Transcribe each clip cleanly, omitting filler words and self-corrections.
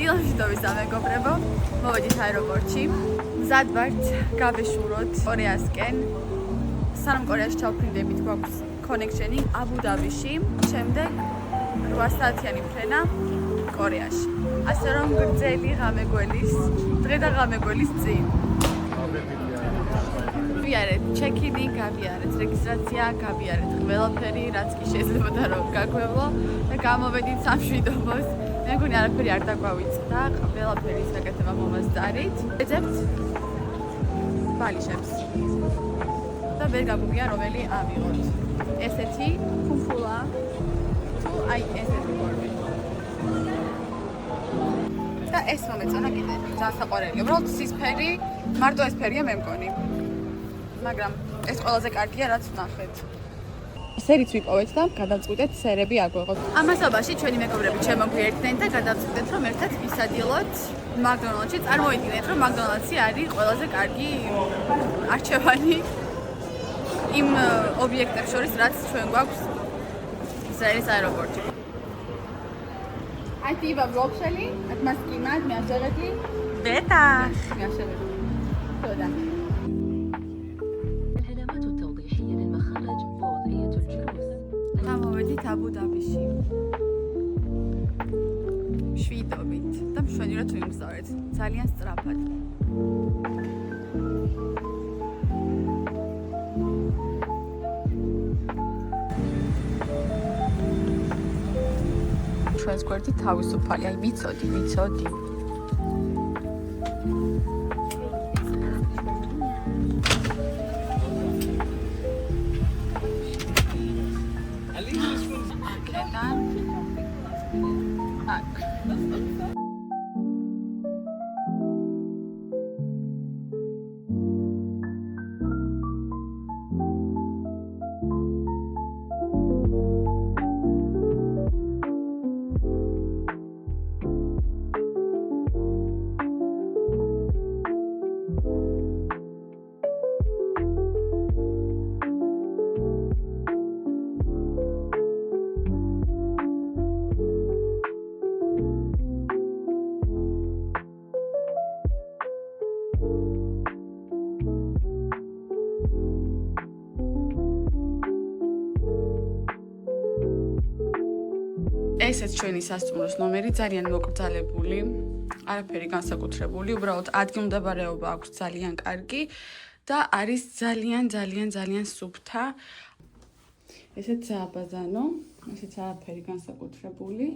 დილამშვიდობის სამეგობრებო, მოვედით აეროპორტში. მზად ვართ გავეშუროთ კორეასკენ. სანამ კორეაში ჩავფრინდებით, გვაქვს კონექშენი აბუ-დაბიში, შემდეგ 8 საათიანი ფრენა კორეაში. ასე რომ გრძელი ღამეგველის, დღე და ღამეგველის წინ. გავიარეთ ჩეკინი, გავიარეთ რეგისტრაცია, გავიარეთ ყველაფერი, რაც კი შეიძლება რომ გაგვევლო და გამოვედით სამშვიდობოს. მე მგონი არაფერი არ დაგვავიწყდა, ყველაფერი საკეთება მომასწარით. ეძებთ ბალიშებს. და ვერ გაგვიგია რომელი ავიღოთ. ესეთი ფუფულა თუ აი ესეთი ფორმი. და ეს მომეწონა კიდე, ძალიან საყვარელია. უბრალოდ სისფერი, მარტო ეს ფერია მე მგონი. მაგრამ ეს ყველაზე კარგია, რაც ვნახეთ. სერიც ვიპოვეთ და გადავწყვიტეთ სერები აგვეღოთ. ამასობაში ჩვენი მეგობრები შემოგვიერთდნენ და გადავწყვიტეთ, რომ ერთად ვისადილოთ მაკდონალდსში. წარმოიდგინეთ, რომ მაკდონალდსი არის ყველაზე კარგი არჩევანი იმ ობიექტებს შორის, რაც ჩვენ გვაქვს ისრაელის აეროპორტში. Айти-ва вробшали, отмаскинать, мяшеретли. Бета. Мяшеретли. Туда. العلامات التوضيحية للمخارج ووضعية الجلوس. გამოვედით აბუ-დაბიში. შვიდობით და მშვენივრად ვიმგზავრეთ. ძალიან სწრაფად. ჩვენს გვერდით თავისუფალი, აი ვიცოდი. აქედან აქ. ესეც ჩვენი სასტუმროს ნომერი, ძალიან მოკრძალებული, არაფერი განსაკუთრებული, უბრალოდ ადგილმდებარეობა აქვს ძალიან კარგი და არის ძალიან სუფთა. ესეც სააბაზანო, ესეც არაფერი განსაკუთრებული.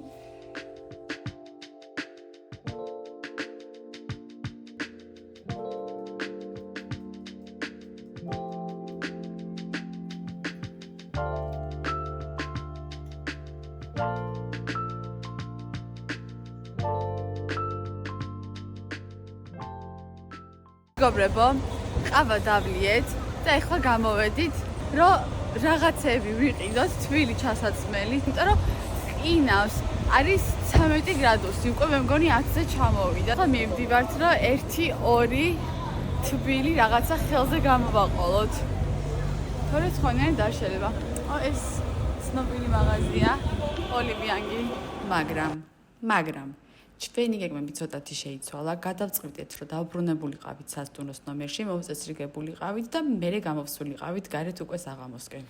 მეგობრებო, ყავა დავლიეთ და ეხლა გამოვედით, რომ რაღაცები ვიყიდოთ თბილი ჩასაცმელი, იმიტომ რომ ყინავს, არის 13 გრადუსი, უკვე მე მგონი 10-ზე ჩამოვიდა. ახლა მივდივართ, რომ 1-2 თბილი რაღაცა ხელზე გამოვაყოლოთ. თორე ცხონიანი დაშელება. ეს ცნობილი მაღაზია, ოლივიანგი, მაგრამ ჩვენი გეგმები ცოტათი შეიცვალა, გადავწყვიტეთ, რომ დავბრუნებულიყავით სასტუმროს ნომერში, მოვწესრიგებულიყავით და მერე გამოვსულიყავით გარეთ უკვე საღამოსკენ.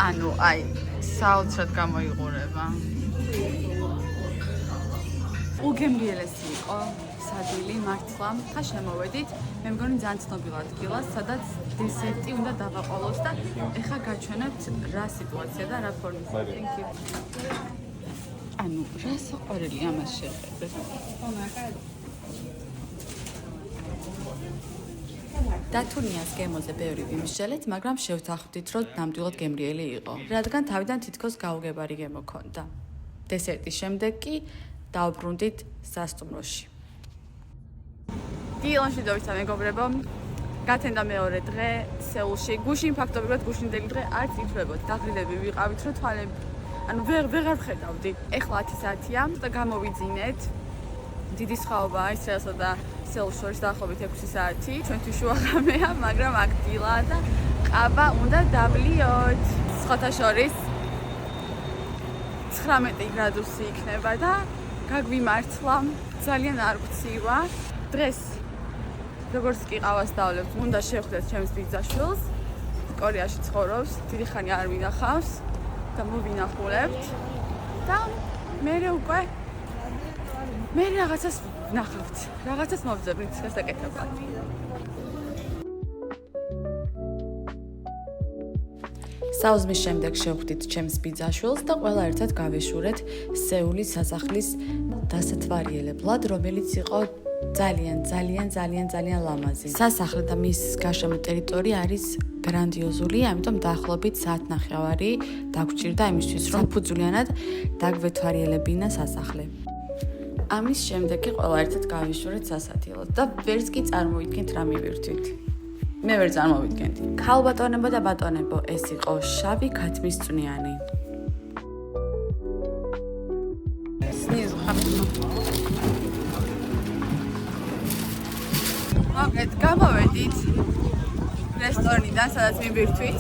ანუ, აი, საოცრად გამოიყურება. უგემრიელესი იყო სადილი, მართლა. ხა შემოვედით, მე მგონი ძალიან ცნობილ ადგილას, სადაც დესერტი უნდა დავაყოლოთ და ეხლა გაჩვენებთ რა სიტუაცია და რა ფორმის. Thank you. ანუ, რა საყვარელი ამას შეხედეთ. დათუნიას გემოზე ბევრი ვიმსჯელეთ, მაგრამ შევთანხმდით, რომ ნამდვილად გემრიელი იყო, რადგან თავიდან თითქოს გაუგებარი გემო ჰქონდა. დესერტის შემდეგ კი დავბრუნდით სასტუმროში. დილამშვიდობის სამეგობრებო, გათენდა მეორე დღე სეულში. გუშინ ფაქტობრივად გუშინდელი დღე არც ითვლებოდ. დაღრილები ვიყავით, რომ თვალები ანუ ვეღარ ვხედავდი. ეხლა 10 საათია და გამოვიძინეთ. დიდი სხვაობაა ისრაელსა და სეულს შორის დაახლოებით 6 საათი. ჩვენთვის შუა ღამეა, მაგრამ აქ დილაა და ყავა უნდა დავლიოთ. სხვათა შორის 19 გრადუსი იქნება და გაგვიმართლა, ძალიან არ ვცივა. დღეს როგორც კი ყავას დავლებთ, უნდა შევხვდეთ ჩემს ბიძაშვილს. კორეაში ცხოვრობს, დიდი ხანი არ ვინახავს და მოვინახულებთ. და მე რაღაცას ვნახავთ, რაღაცას მოვძებნით გასაკეთებლად. საუზმის შემდეგ შევხვდით ჩემს ბიძაშვილს და ყველა ერთად გავეშურეთ სეულის სასახლის დასათვალიერებლად, რომელიც იყო ძალიან ლამაზი. სასახლე და მის გარშემო ტერიტორია არის გრანდიოზული, ამიტომ დაახლოებით საათნახევარი დაგვჭირდა იმისთვის, რომ ფუძულიანად დაგვეთვალიერებინა სასახლე. ამის შემდეგ კი ყველა ერთად გავეშურეთ სასათილოდ და ვერც კი წარმოვიდგენთ რა მივირთვით. მე ვერ წარმოვიდგენთ. ქალბატონებო და ბატონებო, ეს იყო შავი ქათმის წვნიანი. მოგეთ, გამოვედით რესტორნიდან, სადაც მივირთვით.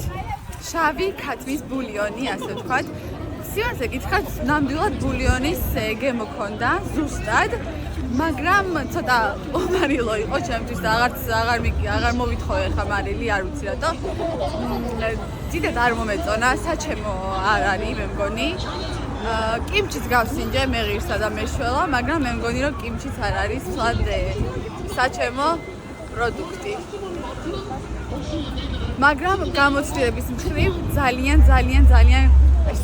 შავი ქათმის ბულიონი, ასე ვთქვათ. სიმართლე გითხრათ, ნამდვილად ბულიონის ეგე მქონდა, ზუსტად. მაგრამ ცოტა ომარილო იყო ჩემთვის და აღარ მოვითხოვე ხა მარილი, არ ვიცი რატო. დიდად არ მომეწონა, საჩემო არ არის, მე მგონი. კიმჩიც გავსინჯე მე ღირსა და მეშველა, მაგრამ მე მგონი რომ კიმჩიც არ არის სულად საჩემო პროდუქტი. მაგრამ გამოცდილების მხრივ ძალიან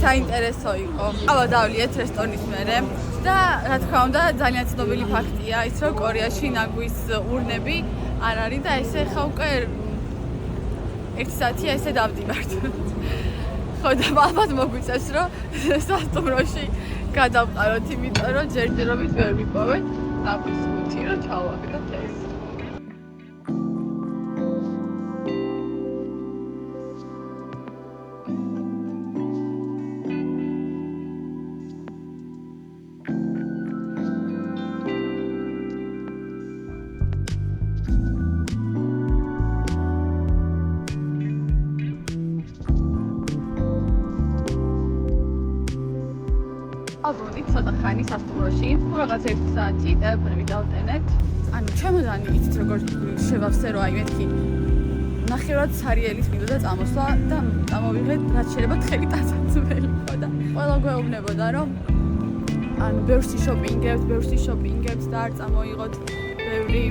საინტერესო იყო. ავადავლიეთ რესტორნის მერე და რა თქმა უნდა ძალიან ცნობილი ფაქტია ის რომ კორეაში ნაგვის ურნები არ არის და ესე ხა უკვე 1 საათია ესე დავდივართ. ხო და ალბათ მოგვიწევს რომ სასტუმროში გადავყაროთ, იმიტომ რომ ჯერჯერობით ვერ ვიპოვეთ ნაგვის ხუთი რომ ჩავაგდოთ ეს. ალბათ ცოტა ხანი სასტუმროში, რაღაც 1 საათი ტელეფონები დავტენეთ. ანუ ჩემოდანი იცით როგორ შევავსე რომ აი მეთქი ნახევრად სარიელის მინდოდა წამოსვლა და წამოვიღეთ რაც შეიძლება თხელი ტანსაცმელი ხო და ყველა გვეუბნებოდა რომ ანუ ბევრში შოპინგებთ და არ წამოიღოთ ბევრი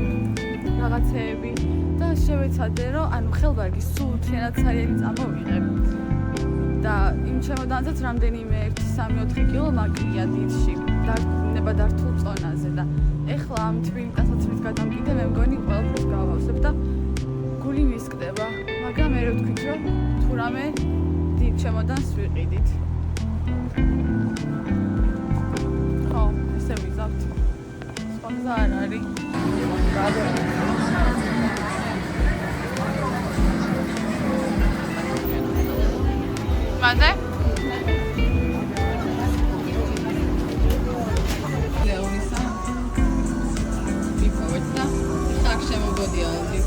რაღაცეები და შევეცადე რომ ანუ ხელბარგი სულ თლიანად სარიელი წამოვიღებ. და იმ ჩემოდანზეც რამდენიმე 1-3-4 კილო მაგია დიდში და დართულ წონაზე და ეხლა ამ თბილი ტანსაცმლით გადამკიდე მე მგონი ყველაფერს გავავსებ და გული მისკდება, მაგრამ მე ვთქვით რომ თუ რამე დიდ ჩემოდანს ვიყიდით. ხო, ესე ვიზავთ. სხვა გზა არ არის. მანე? ლეონისა ვიპოვეთ და ხარ შემოგოდია ალბათ.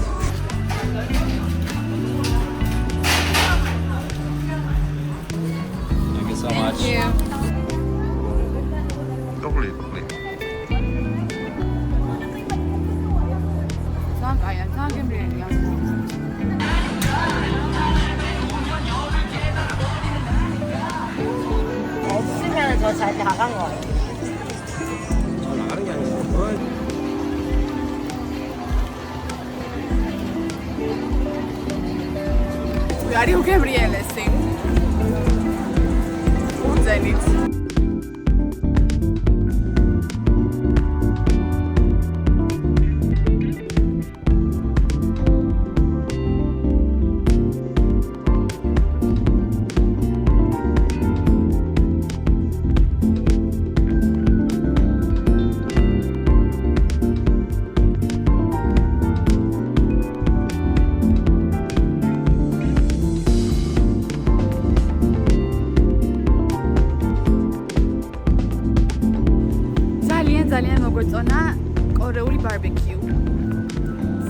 Thank you so much. Lovely. Sankaya, sangemriya. 더 잘 나간 거. 나가는 게 아니고. Are you Gabriele sing? Urzenit. ძალიან მოგვეწონა კორეული ბარბეკიუ.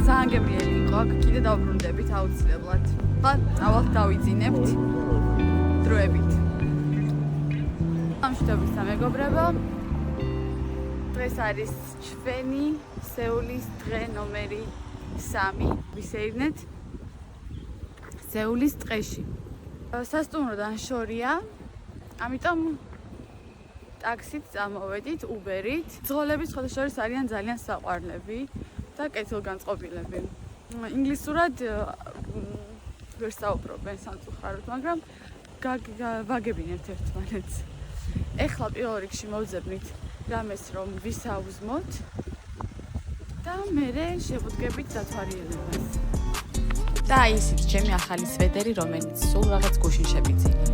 სანგემრიელი იყო, კიდე დავბრუნდებით აუცილებლად. და ავალ დავიძინებთ დროებით. ამშვიდობის და მეგობრებო, ეს არის ჩვენი სეულის დღე ნომერი 3. ვისეირნეთ სეულის დღეში. სასტუმროდან შორია, ამიტომ ტაქსით წამოვედით, უბერით. ძღოლები სხვადასხვა არიან ძალიან საყვარლები და კეთილგანწყობილები. ინგლისურად ვერ საუბრობენ სამწუხაროდ, მაგრამ ვაგებინებთ ერთმანეთს. ეხლა პირველ რიგში მოვძებნით რამეს რომ ვისაუზმოთ და მერე შევუდგებით დათვალიერებას. და ისიც ჩემი ახალი სვედერი, რომელიც სულ რაღაც გუშინ შევიძინე.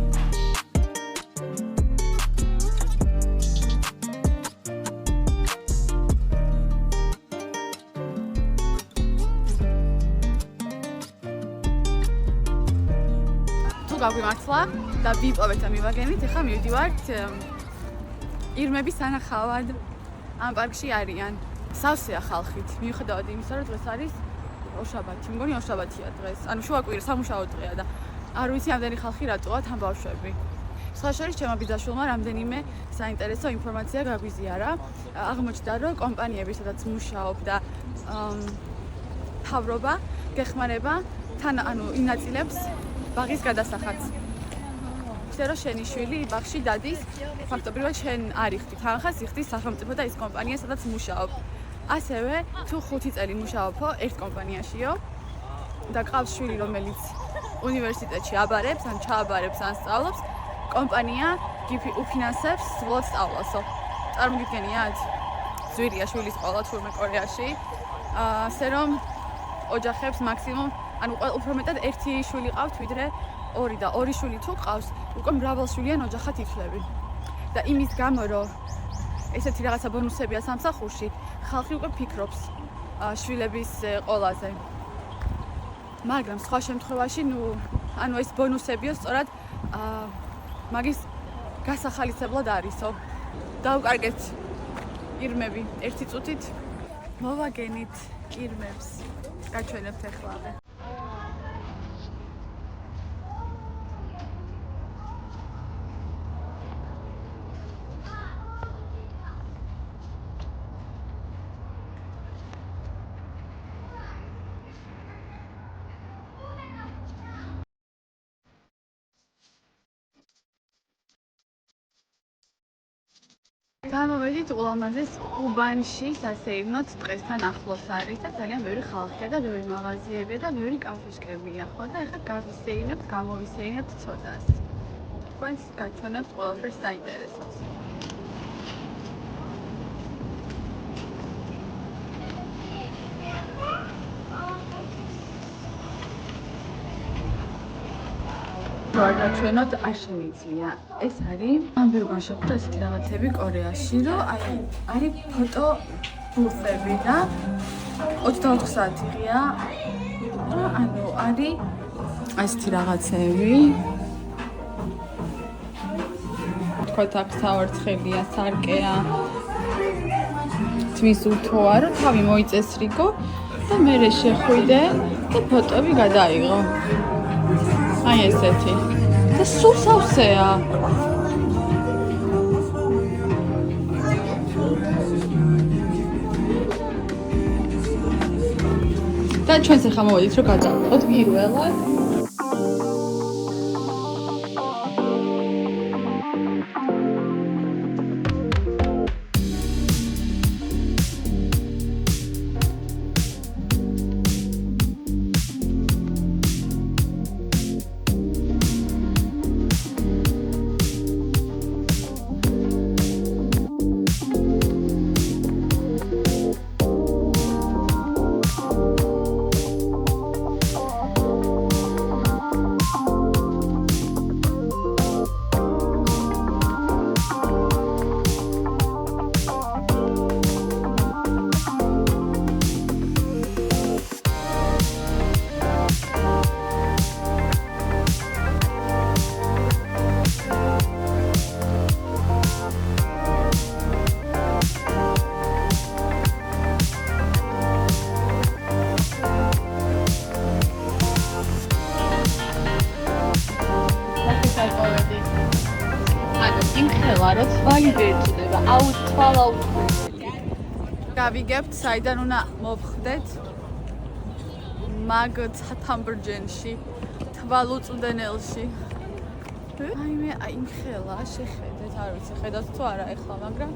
გაგვიმართლა და ვიპოვეთ და მივაგენით. ახლა მივდივართ ირმების სანახავად. ამ პარკში არიან სავსეა ხალხით. მიუხედავად იმისა, რომ დღეს არის ოშაბათი. მგონი ოშაბათია დღეს. ანუ შუაკვირა სამუშაო დღეა და არ ვიცი ამდენი ხალხი რატოა თან ბავშვები. სხვა შორის ჩემო ბიძაშვილმა რამდენიმე საინტერესო ინფორმაცია გაგვიზიარა. აღმოჩნდა, რომ კომპანიები, სადაც მუშაობ და მთავრობა გეხმარება თან ინაწილებს ბაღის გადასახადს. ხდება რომ შენი შვილი ბაღში დადის, ფაქტობრივად შენ არ იხდით თანხას, იხდის სახელმწიფო და ის კომპანია, სადაც მუშაობ. ასევე თუ 5 წელი მუშაობო ერთ კომპანიაშიო და ყავს შვილი, რომელიც უნივერსიტეტში აბარებს, ან ჩააბარებს, ან სწავლობს, კომპანია უფინანსებს სრულად სწავლასო. წარმოგიდგენიათ? ზვირია შვილის ყოლა თურმე კორეაში. ასე რომ ოჯახებს მაქსიმუმ ანუ უფრო მეტად ერთი შვილი ყავთ ვიდრე 2 და 2 შვილი თუ ყავს, უკვე მრავალშვილიან ოჯახად ითვლები. და იმის გამო, რომ ესეთი რაღაცა ბონუსებია სამსახურში, ხალხი უკვე ფიქრობს შვილების ყოლაზე. მაგრამ სხვა შემთხვევაში, ანუ ეს ბონუსებიო სწორად მაგის გასახალისებლად არისო. დავკარგეთ ირმები 1 წუთით. მოვაგენით ირმებს. გაჩვენებთ ეხლა. გამოვედით ულამაზეს უბანში სასეირნოთ დღესთან ახლოს არის და ძალიან ბევრი ხალხია და ბევრი მაღაზიებია და ბევრი კაფეშკებია, ხო და ეხლა გავისეირნებთ, გამოვისეირნებთ ცოტას. თქვენს გაჩვენებთ ყველაფერს საინტერესოს. გაჩვენოთ არ შემიძლია. ეს არის ამბერგან შეხვდა ესეთი რაღაცები კორეაში, რომ არის ფოტო ბუფები და 24 საათია. ანუ არის ესეთი რაღაცები. თქვათ აქ სავარცხელია, სარკეა. თმის უთოა, რომ თავი მოიწესრიგო და მერე შეხვიდე და ფოტოები გადაიღო. აი ესეთი. და სულ სავსეა. და ჩვენს ახლა მოვედით რომ გადავყოთ პირველად. იმხელა რომ თვალი ვერ წდება, თვალ აუწყდება. გავიგებთ, საიდან უნდა მოვხდეთ. მაგ ცათამბրջენში, თვალუწვდენელში. აიმე, იმ ხელა შეხედეთ, არ ვიცი, ხედავთ თუ არა ეხლა, მაგრამ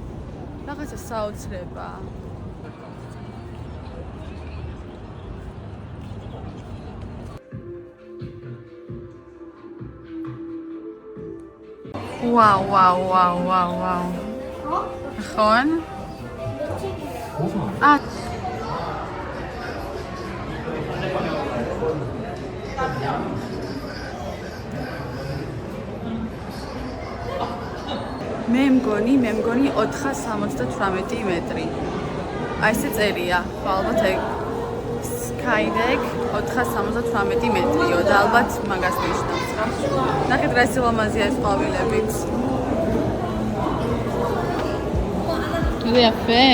რაღაცა საოცრებაა. ვაუ. ხონ? მე მგონი 478 მეტრი. აი ესე წერია, ალბათ ეგ Skydeck 478 მეტრიო და ალბათ მაგას ნიშნავს რა. ნახეთ რა სილამაზეა ეს ყვავილებიც. იაფე.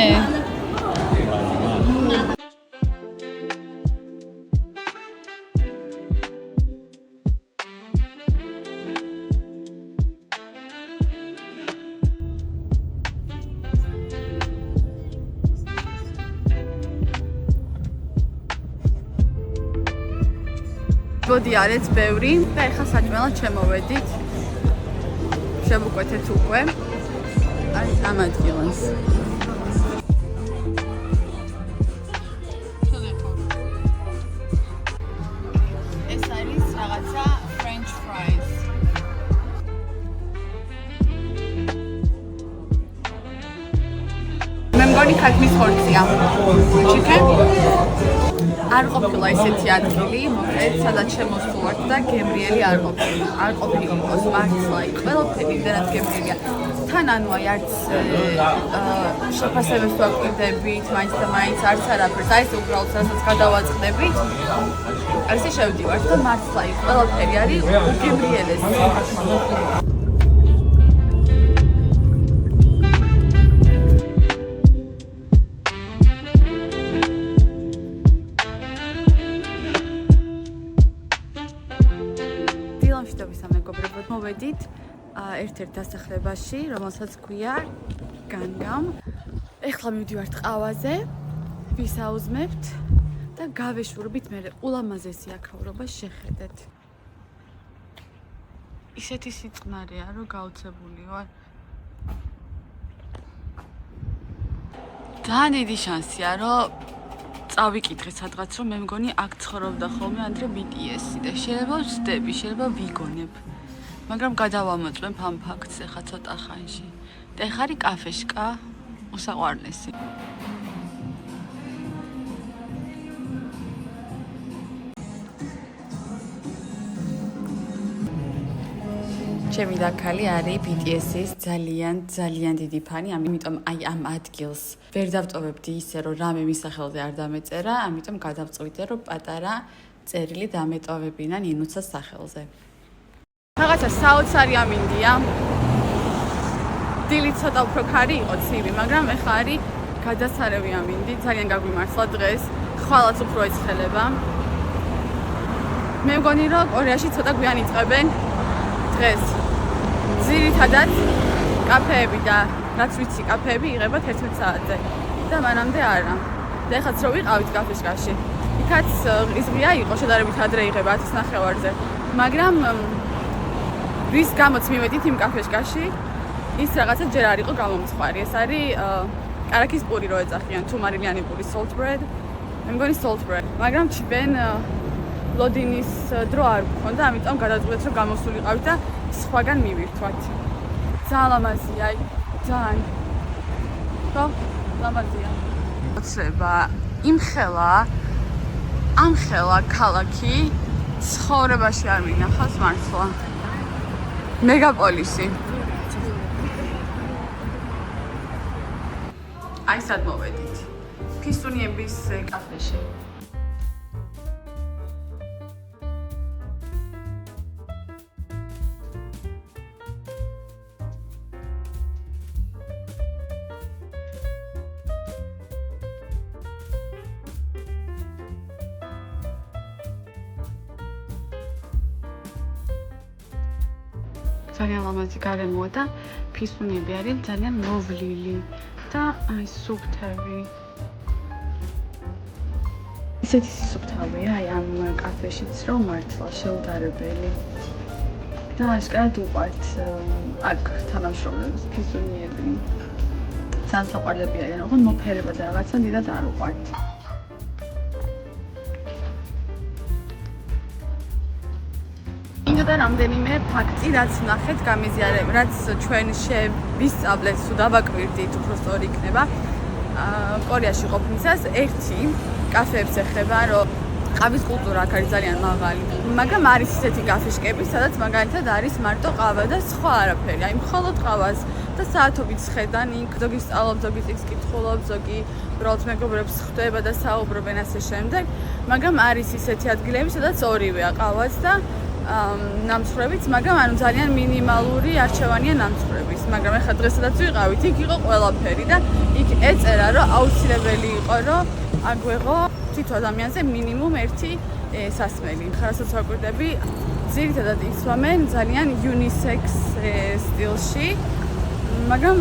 ბოდი არის ბევრი და ეხლა საჭმელად შემოვედით. შევუკვეთეთ უკვე. აი ამ ადგილას. ეს არის რაღაცა French fries. მე მგონი ქათმის ხორცია. Chicken? არ ყოფილა ესეთი ადგილი, მოკლედ, სადაც შემოსულვართ და გემრიელი არ ყოფილიყოს მართლა, ყველაფერი იმდენად გემრიელია. თან ანუ აი არც შეფასებებს ვაკვირდებით, მაინც და მაინც არც არაფერს, აი ეს უბრალოდ რასაც გადავაწყდებით. ასე შევდივართ და მართლა ყველაფერი არის უგემრიელესი. მოვედით ერთ-ერთ დასახლებაში, რომელსაც ქვია განგამ. ეხლა მივდივართ ყავაზე, ვისაუზმებთ და გავეშურებით მე ულამაზესი აქაურობა შეხედეთ. ისეთი სიწყნარია, რომ გაოცებული ვარ. ძალიან დიდი შანსია, რომ წავიკითხე სადღაც, რომ მე მგონი აქ ცხოვრობდა ხოლმე ანდრე BTS-ი და შეიძლება ვსდები, შეიძლება ვიგონებ. მაგრამ გადავამოწმებ ამ ფაქტს ახლა ცოტა ხანში. და ეხლა არის კაფეშკა, უსაყვარლესი. ჩემი დაქალი არის BTS-ის ძალიან დიდი ფანი, ამიტომ აი ამ ადგილს ვერ დავტოვებდი ისე, რომ რამე მის სახელზე არ დამეწერა, ამიტომ გადავწყვიტე, რომ პატარა წერილი დამეტოვებინა ნინუცას სახელზე. რაღაცა საოცარი ამინდია. დილით ცოტა უფრო ქარი იყო ცივი, მაგრამ ეხლა არის გადასარევი ამინდი, ძალიან გაგვიმართლა დღეს, ხვალაც უფრო ეცხელება. მე მგონი, რომ კორეაში ცოტა გვიან იწყებენ დღეს. ძირითადად კაფეები და რაც ვიცი, კაფეები იღებათ 11 საათზე და მანამდე არა. და ეხლაც რო ვიყავით კაფეშკაში, იქაც ღია იყო, შედარებით ადრე იღება 10:30-ზე. მაგრამ რის გამოც მივედით იმ კაფეშკაში, ის რაღაცა ჯერ არ იყო გამომწყვარი. ეს არის კარაქის პური რო ეძახიან, თუ მარილიანი პური, salt bread. მე მგონი salt bread. მაგრამ ჩიბენ ლოდინის დრო არ გქონდა, ამიტომ გადავწყვეტეთ, რომ გამოსულიყავით და სხვაგან მივირთვათ. ძალიან ლამაზია, ძალიან. ხო? ლამაზია. ოცება, ამ ხელა ქალაქი ცხოვრებაში არ მინახავს მართლა. მეგაპოლისი. აი სად მოვედით. ფისტუნიების კაფეში. ძალიან ლამაზი გარემოა და ფისტუნიები არის ძალიან მოვლილი და აი სუფთები. ისეთი სისუფთავეა აი ამ კაფეშიც რომ მართლა შეუდარებელი. და ასკარად უყვართ აქ თანამშრომლებს ფიზუნიები. ძალიან საყვარლები არიან, ოღონდ მოფერება და რაღაცა დიდად არ უყვართ. მინდოდა რამდენიმე ფაქტი, რაც ვნახეთ გამიზიარებ, რაც ჩვენ შევისწავლეთ, თუ დავაკვირდით, უფრო სწორი იქნება. კორეაში ყოფნისას ერთი კაფეებს ეხება, რომ ყავის კულტურა აქ არის ძალიან მაღალი. მაგრამ არის ისეთი კაფეშკები, სადაც მაგალითად არის მარტო ყავა და სხვა არაფერი. აი მხოლოდ ყავას და საათობით ხედან იქ, ზოგი სწავლობს, ზოგი წიგნს კითხულობს, ზოგი უბრალოდ მეგობრებს ხვდება და საუბრობენ ასე შემდეგ. მაგრამ არის ისეთი ადგილები, სადაც ორივეა ყავაც და ნამცხრებიც, მაგრამ ანუ ძალიან მინიმალური არჩევანია ნამცხრების. მაგრამ ეხლა დღესაც ვიყავით, იქ იყო ყველაფერი და იქ ეწერა, რომ აუცილებელი იყო, რომ აგვეღო თითო ადამიანზე მინიმუმ ერთი სასმელი. ხარასაც ვაკვირდები, ძირითადად იცვამენ ძალიან unisex სტილში, მაგრამ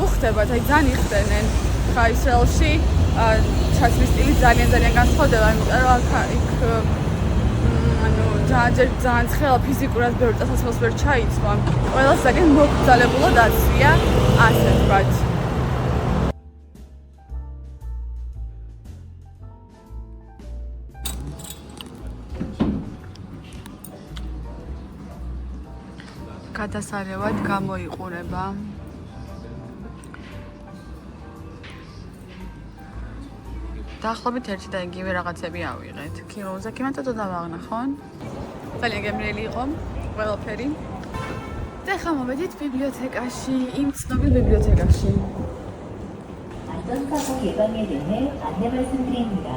უხდებათ, აი ძალიან იხდენენ. ხა ისრაელში ჩასვლის სტილი ძალიან განსხვავდება, იმიტომ რომ იქ ძალიან ცხელა ფიზიკურად ბევრ წასასვლელს ვერ ჩაიცვა. ყველას ძალიან მოკრძალებულად აცვია, ასე ვთქვათ. გადასარევად გამოიყურება. დაახლოებით ერთი და იგივე რაღაცები ავიღეთ. კილოზე კი მეთოდო დავაღნახონ. ძალიან გემრიელი იყო ყველაფერი. და ხა მოვედით ბიბლიოთეკაში, იმ ცნობილ ბიბლიოთეკაში. 안전사고 예방에 대해 안내 말씀드립니다.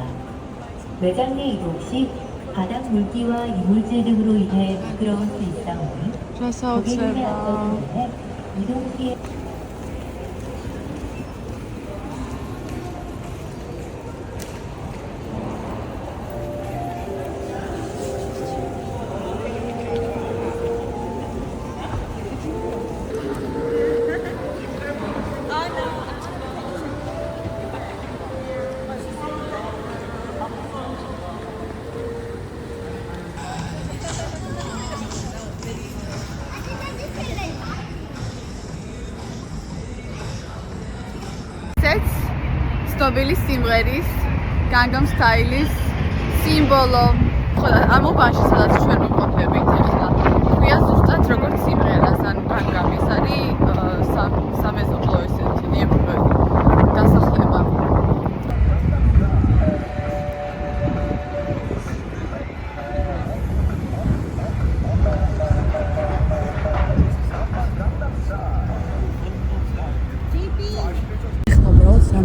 매장 내 이동 시 바닥 물기와 이물질 등으로 인해 미끄러울 수 있사오니 고객님의 안전을 위해 이동 시에 ცნობილი სიმღერის Gangnam Style-ის სიმბოლო. ხოლო ამ უბანში სადაც ჩვენ ვიმყოფებით ახლა, ქვია ზუსტად როგორც სიმღერას, ან Gangnam-ის არის სამეზობლო ესეთი ნიებობები დასახლება.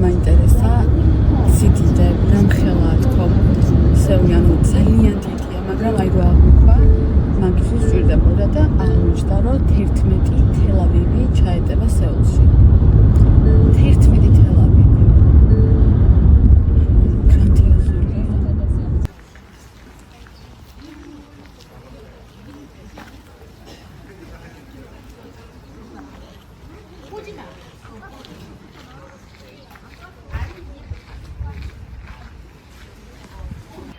მაინტერესა სიდიდე რამხელა თქო სევიან ძალიან დიდია, მაგრამ აი რა აღვიქვა მაგისთვის ჭირდებოდა და აღმოჩნდა რომ 11 თელ-ავივი ჩაეტება სეულში. 11 თელ-ავივი. გრანდიოზული.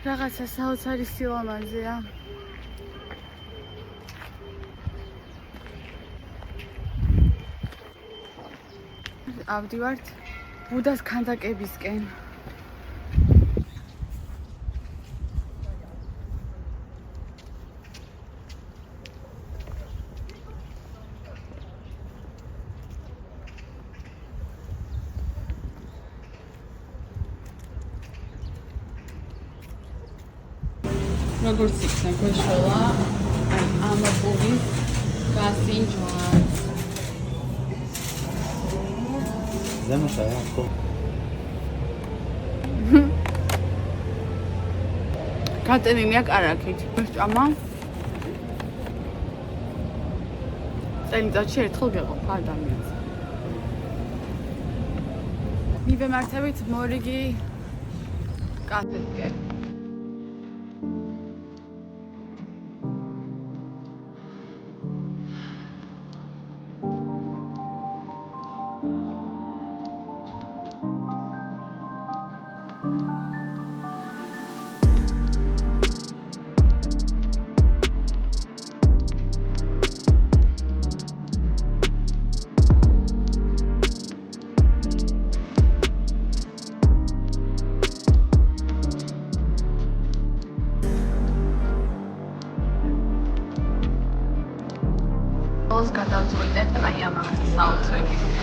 რაღაცა საოცარი სილამაზეა. ავდივართ ბუდას ქანდაკებისკენ. როგორც იქნა გვეშველა ამობურის გასინჯვაც. ზემოშაა ხო? გატენილია კარაქით. ჭამა. წელიწადში ერთხელ გეყოფ ადამიანს. მივემართებით მორიგი კაფესკენ.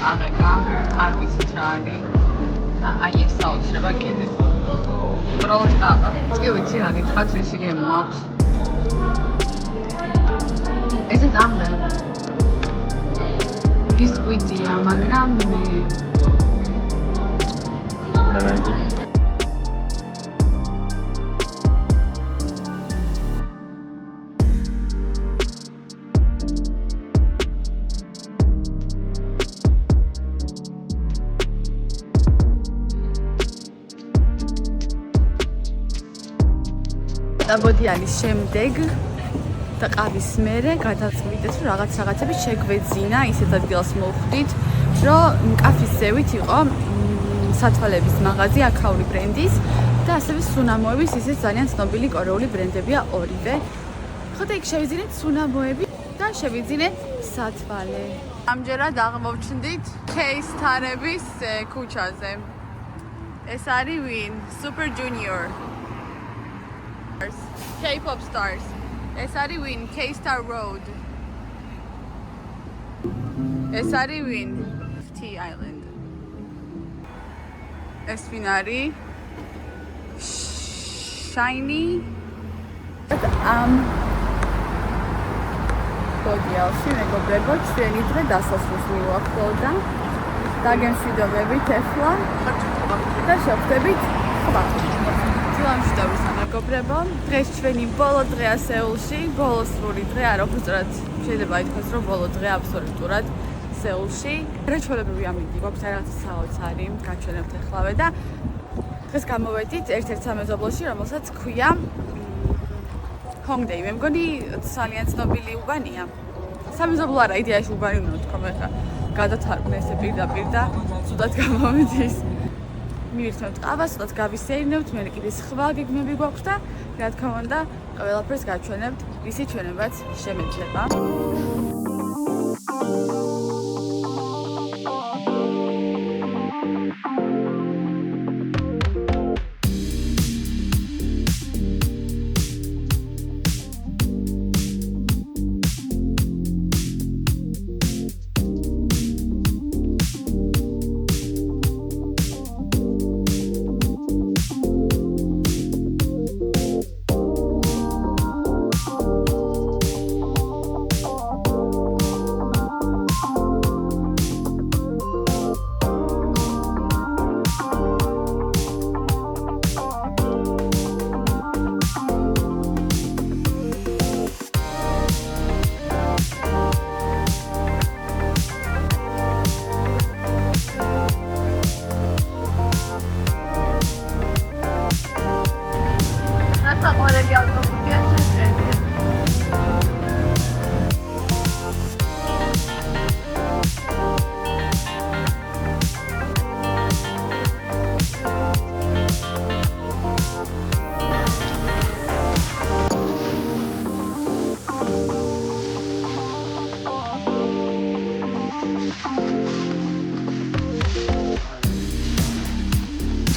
აღეკა, არ ვიცით რა არის. და აი ეს საოცრება კიდე. უბრალოდ კი ვიცი რა გითხრათ, ისი გემო აქვს. ეს ამბე. ბისკვიტია, მაგრამ მე დაბოდიანის შემდეგ და ყავის მერე გადავწყვიტეთ, რომ რაღაცები შეგვეძინა, ისეთ ადგილას მოვხვდით, რომ კაფის ზევით იყო სათვალების მაღაზია აქაური ბრენდის და ასევე სუნამოების ისეთ ძალიან ცნობილი კორეული ბრენდებია ორივე. ხო და იქ შევიძინეთ სუნამოები და შევიძინეთ სათვალე. ამჯერად აღმოვჩნდით K-Star-ების ქუჩაზე. ეს არის ვინ? Super Junior. K-pop stars. ეს არის ვინ? K-Star Road. ეს არის ვინ? Tea Island. ეს ვინ არის? Shiny. პოდიალში მეგობრებო, ჩვენი დღე დასასრულს მივახტოვდა. დაგემშვიდობებით ახლა და შევხვდებით ხვა. ჯვანშტობის მეგობრებო, დღეს ჩვენი ბოლო დღეა სეულში, ბოლო სრული დღე, არა უფრო სწორად შეიძლება ითქვას, რომ ბოლო დღე აბსოლუტურად სეულში. რაჩვენებები ამინდი, გვაქვს რაღაცა საოცარი, გაჩვენებთ ახლავე და დღეს გამოვედით ერთ-ერთ სამეზობლოში, რომელსაც ქვია Hongdae. მე მგონი ძალიან ცნობილი უბანია. სამეზობლო არა, იდეაში უბანი უნდა ვთქვა, მე ხა გადათარგმნე ესე პირდაპირ და ცუდად გამომდის. მივირთმევთ ყავას, ცუდად გავისეირნებთ, მე კიდე სხვა გეგმები გვაქვს და რა თქმა უნდა, ყველაფერს გაჩვენებთ, ვისი ჩვენებაც შემეძლება.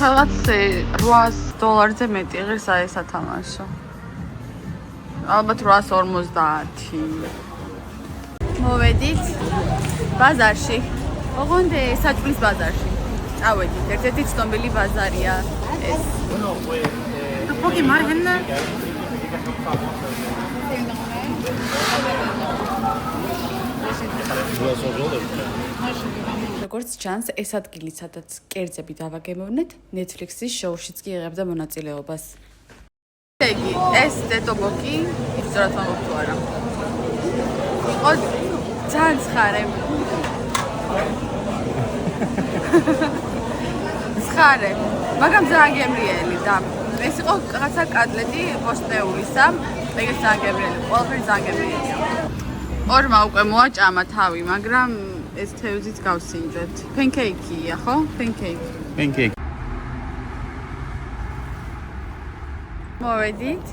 რაღაც $800-ზე მეტი ღირსა ეს ათამაშო. ალბათ 850. მოვედით ბაზარში. ოღონდ საჭმლის ბაზარში. წავედით. ერთ-ერთი ცნობილი ბაზარია ეს. 포기 말 했나? როგორც ჩანს, ეს ადგილი, სადაც კერძები დავაგემოვნეთ, Netflix-ის შოუშიც კი იღებდა მონაწილეობას. იგი, ეს დეტობოკი, ისწორად მაგ თუ არა. იყო ძალიან ცხარე. ცხარე, მაგრამ ძალიან გემრიელი და ეს იყო რაღაცა კატლეტი ბოსტნეულისა, ეგეც ძალიან გემრიელი, ყველაფერი ძალიან გემრიელია. ორმა უკვე მოაჭამა თავი, მაგრამ ეს თევზიც გავსინჯეთ. Pancake-ია, ხო? Pancake. მოვედით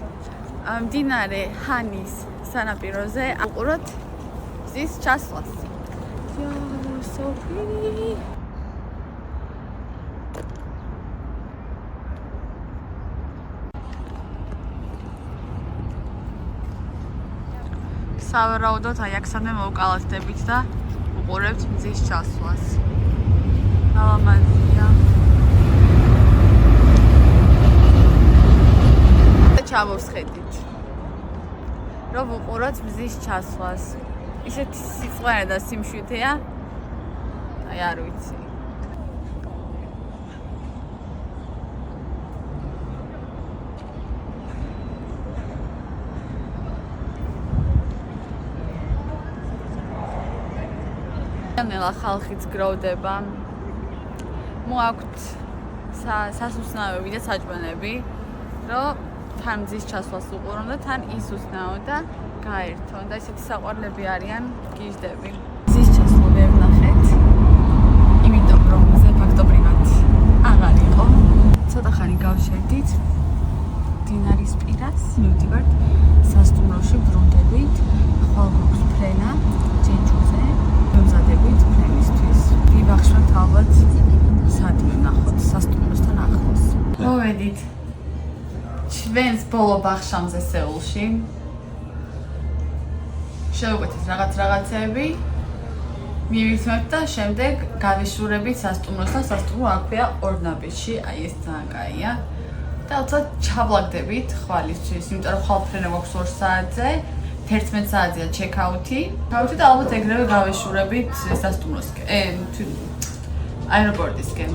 მდინარე ჰანის სანაპიროზე, აყუროთ მზის ჩასვლას. You're so pretty. სავარაუდოდ აი აქ სამდე მოვკალათდებით და ვუყურებთ მზის ჩასვლას. ალამაზია. ჩამოვსხედით. რომ ვუყუროთ მზის ჩასვლას. ისეთი სიყვარული და სიმშვიდეა. აი არ ვიცი. ნელა ხალხიც გროვდება. მოაქვთ სასუსნაოები და საჭმელები, რომ თან მზის ჩასვლას უყურონ და თან ისუსნაო და გაერთონ და ისეთი საყვარლები არიან გიჟდები. მზის ჩასვლა ვერ ვნახეთ. იმიტომ რომ მზე ფაქტობრივად აღარ იყო. ცოტა ხანი გავშევდით დინარის პირას, მივდივართ სასტუმროში ბრუნდებით. ხვალ გვაქვს ფრენა ჯენჯუზე. მემზადებით ფრენისთვის. ვიბახშოთ ალბათ სადმე ვნახოთ სასტუმროსთან ახლოს. მოვედით ჩვენს ბოლო ბახშამზე სეულში. შევუკეთეთ რაღაცეები. მივიცნობთ და შემდეგ გავიშურებით სასტუმროს და სასტუმრო აქვეა ორნაბეჭში, აი ეს ძალიან კაია. და უცად ჩაბლაგდებით ხვალისთვის, იმიტომ რომ ხვალ ფრენა გვაქვს 2 საათზე. 11 საათზეა ჩეკაუთი. და ალბათ ეგრევე გავეშურებით სასტუმროსკენ, აეროპორტისკენ.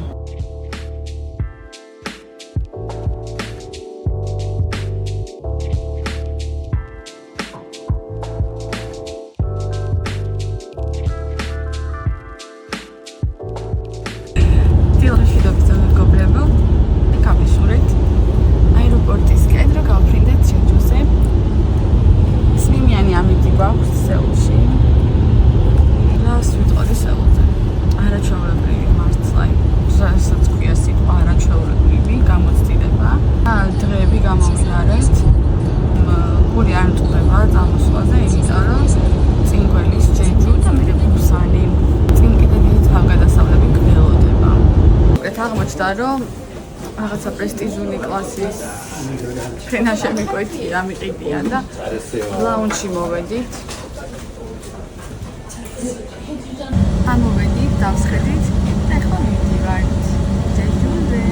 რომ რაღაცა პრესტიჟული კლასის ფრენა შემიკვეთია, მიყიდია და ლაუნჯში მოვედით. ამოვედით, დავსხედით და ახლა მივდივართ ჯენჯუზე.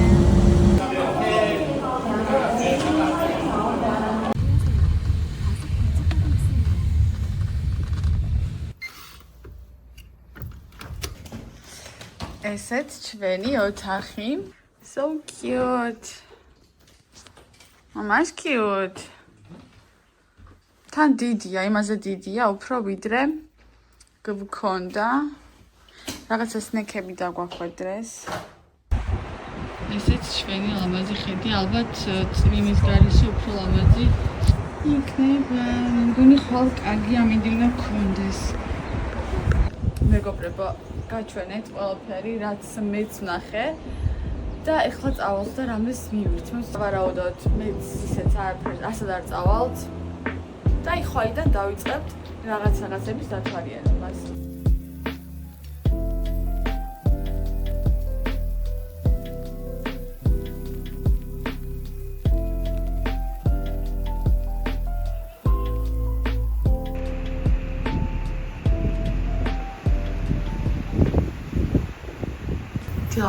ესეც ჩვენი ოთახი. So cute. Mama's cute. თან დიდია, იმაზე დიდია, უფრო ვიდრე გვქონდა. რაღაცა სნეკები დაგვახვედრეს. ესეც ჩვენი ლამაზი ხედი, ალბათ წვიმის გარეშე უფრო ლამაზი იქნება. მგონი ხვალ კარგი ამინდი გქონდეს. მეგობრებო, გაჩვენეთ ყველაფერი, რაც მეც ვნახე და ეხლა წავალთ და რამეს მივირთმევთ. ვარაუდოთ, მეც ისეც არაფერს ასად არ წავალთ და ეხლა აიდან დავიწყებთ რაღაცების დათვალიერებას.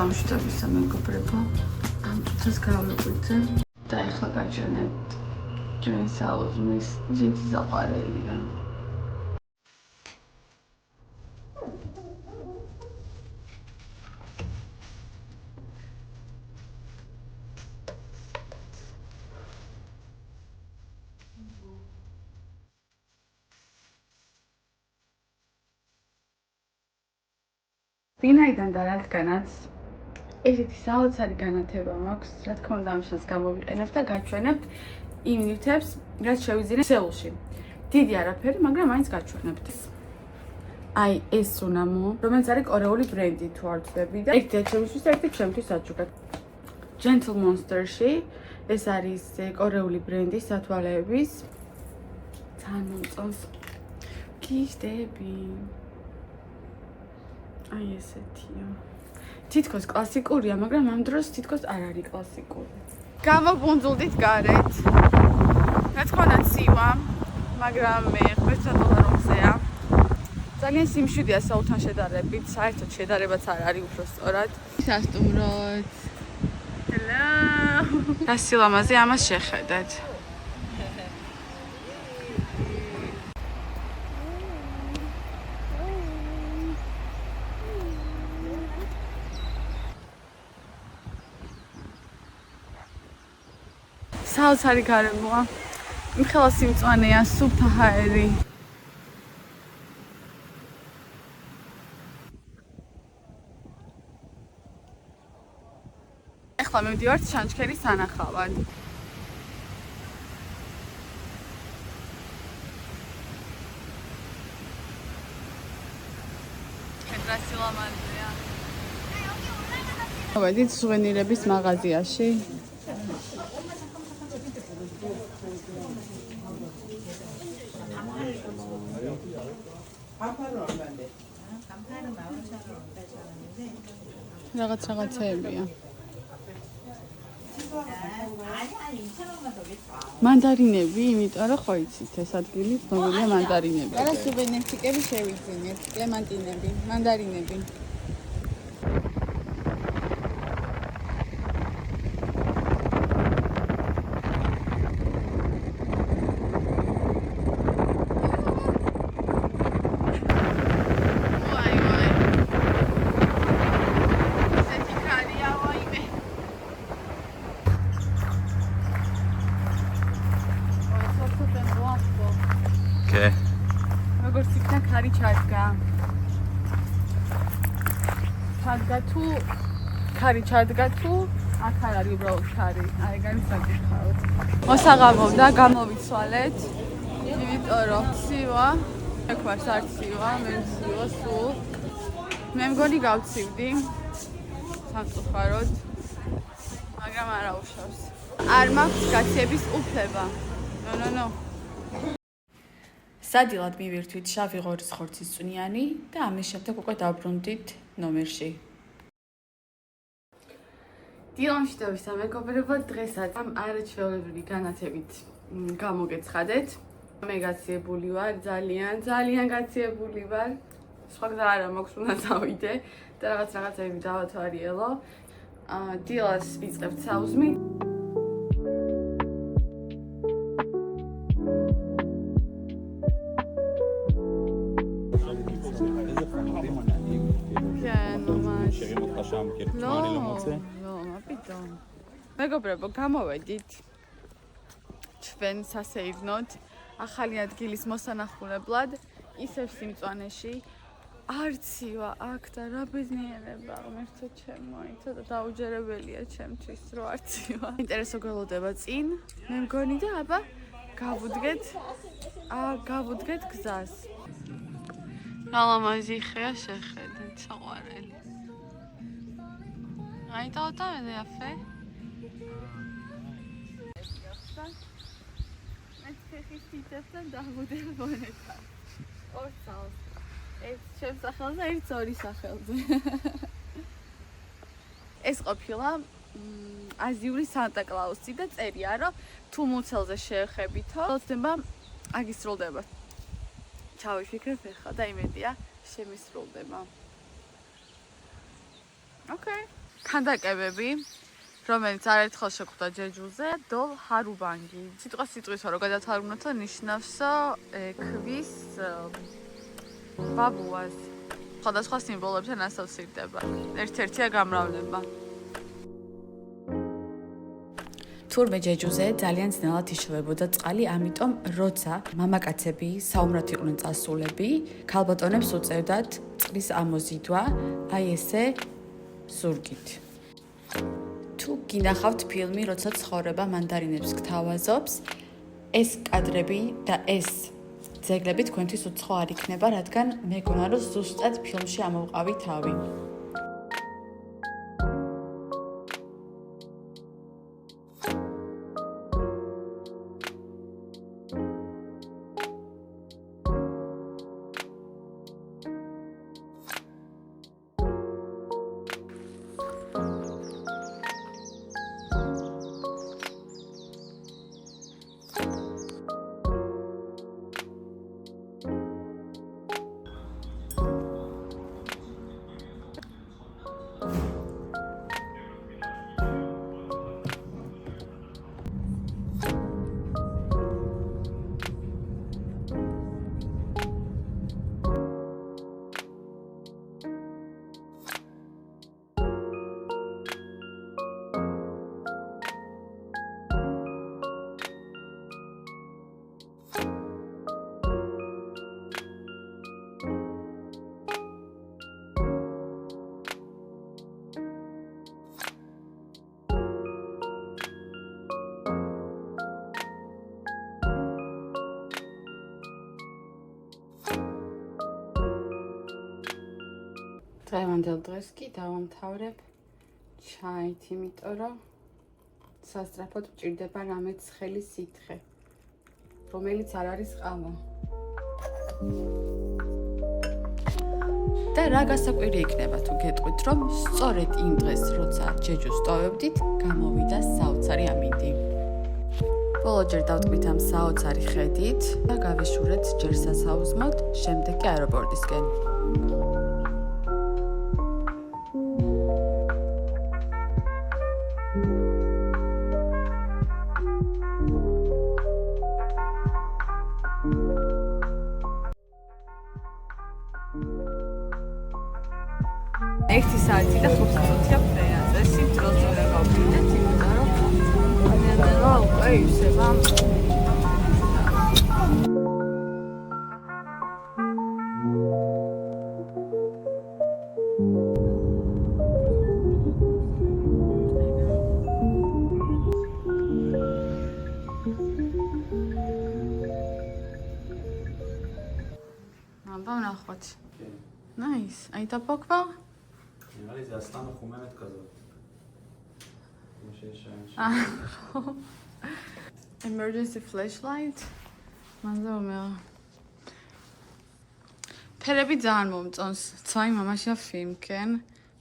ამშვიდობის მეგობრებო, ამ წუთას გავიყვით და ეხლა გაჩვენებთ ჩვენ საუზმის ძიძი საყვარელია. ვინაიდან და რადგანაც ესეთი საოცარი განათება მაქვს, რა თქმა უნდა ამას გამოვიყენებ და გაჩვენებთ იმ ნივთებს, რაც შევიძინე სეულში. დიდი არაფერი, მაგრამ მაინც გაჩვენებთ. აი ეს სუნამო, რომელიც არის კორეული ბრენდი თუ არ ვწდები და ერთი ჩემთვის, ერთი ჩემთვის საჩუქრად. Gentle Monster-ში ეს არის კორეული ბრენდის სათვალეების. ძალიან მომწონს. გიჟდები. აი ესეთია. თითქოს კლასიკურია, მაგრამ ამ დროს თითქოს არ არის კლასიკური. გამოგუნძულდით გარეთ. რა თქმა უნდა ცივა, მაგრამ $500-ზეა. ძალიან სიმშვიდეა საუთთან შედარებით, საერთოდ შედარებაც არ არის უფრო სწორად. სასტუმროც. Hello. რა სილამაზე ამას შეხედეთ. საოცარი გარემოა. მიხელა სიმწვანეა, სუფთა ჰაერი. ახლა მივდივართ ჩანჩქერის სანახავად. რა სილამაზეა. მოვედით სუვენირების მაღაზიაში. რაღაცებია. მანდარინები, იმიტომ რომ ხო იცით, ეს ადგილი ცნობილია მანდარინებით. არა, სუვენირчикები შევიძინეთ, კლემანტინები, მანდარინები. როგორც იქნა ქარი ჩადგა. ჩადგა თუ აქ არ არის უბრალოდ ქარი. აი განსაკუთრებით. მოსაღამოვდა, გამოვიცვალეთ. იმიტომ რომ ცივა, ეკვარს არ ცივა, მე ცივა სულ. მე მგონი გავცივდი. სამწუხაროდ. მაგრამ არა უშავს. არ მაქვს გაცების უფლება. ნო. სადილად მივირთვით შავი ღორის ხორცის წვნიანი და ამის შემდეგ უკვე დავბრუნდით ნომერში. დილამშვიდობის და მეგობრებო, დღესაც ამ არაჩვეულებრივი განათებით გამოგეცხადეთ. მე გაციებული ვარ, ძალიან გაციებული ვარ. სხვა გზა არა მაქვს, უნდა დავიდე და რაღაცები დავათვალიერო. დილას ვიწყებთ საუზმით. მეგობრებო, გამოვედით ჩვენ სასეირნოდ ახალი ადგილის მოსანახულებლად, ისევ სიმწვანეში. არცივა აქ და რა ბედნიერება, ღმერთო ჩემო, ცოტა დაუჯერებელია ჩემთვის, რომ არცივა. ინტერესო გველოდება წინ, მე მგონი და აბა გავუდგეთ გზას. ალამაზი ხეა შეხედეთ, საყვარელი. აი დავტოვე აფე. მე ხეხის თითებთან დავუდებ მონეტა. ორ წელს. ეს ჩემს სახელზე, ერთ ორი სახელზე. ეს ყოფილა აზიური სანტა-კლაუსი და წერია, რომ თუ მუცელზე შეეხებითო, ხდება აგისრულდება. ჩავიფიქრებ ახლა და იმედია შემისრულდება. ოკეი. ქანდაკებები, რომელიც არაერთხელ შეხვდა ჯეჯუზე, დოლ ჰარუბანგი. სიტყვისო რომ გადავთვალუნოთო ნიშნავს ქვის ბაბუას. სხვადასხვა სიმბოლოებთან ასოცირდება. ერთ-ერთია გამრავლება. თურმე ჯეჯუზე ძალიან ძნელად იშოვებოდა წყალი, ამიტომ როცა მამაკაცები საომრად იყვნენ წასულები, ქალბატონებს უწევდათ წყლის ამოზიდვა, აი ესე ზურგით. თუ გინახავთ ფილმი, როცა ცხოვრება მანდარინებს გთავაზობს, ეს კადრები და ეს ძეგლები თქვენთვის უცხო არ იქნება, რადგან მეგონა რომ ზუსტად ფილმში ამოვყავი თავი. დღევანდელ დღეს კი დავამთავრებ ჩაით, იმიტომ რომ სასწრაფოდ მჭირდება რამე ცხელი სითხე, რომელიც არ არის ყავა. და რა გასაკვირი იქნება თუ გეტყვით, რომ სწორედ იმ დღეს, როცა ჯეჯუს ტოვებდით, გამოვიდა საოცარი ამინდი. ბოლო ჯერ დავტყვით ამ საოცარი ხედით და გავეშურეთ ჯერ სასაუზმოდ, შემდეგ კი აეროპორტისკენ. ერთი საათი და 5:20 ფრეა წესი დროზე უნდა გავხდეთ, იმიტომ რომ ადამიანებმა უკვე ივსება. აბა ნახოთ. Nice. აი დაპოქვა? נראה לי זה הסתם מחוממת כזאת. כמו שיש Emergency flashlight? מה זה אומר? פרבי ძალიან მომწონს. ცაი მამაში აფილმ, כן?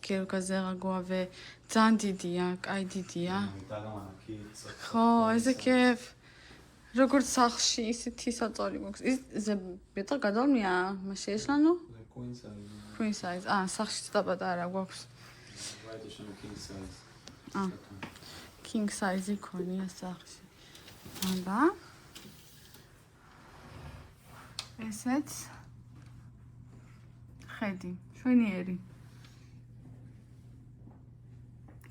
כאילו כזה רגוע וזძალიან დიდია, კაი დიდია. הייתה גם ענקית. ხო, איזה כיף. როგორც სახლში ისეთი საწოლი გვაქვს. זה יותר גדול מה שיש לנו? זה קווין סייז. Queen size. სახლში ცოტა პატარა გვაქვს. בבית יש לנו קינג סייז. King size იქონია სახლში. აბა. ესეც ხედი, შვენიერი.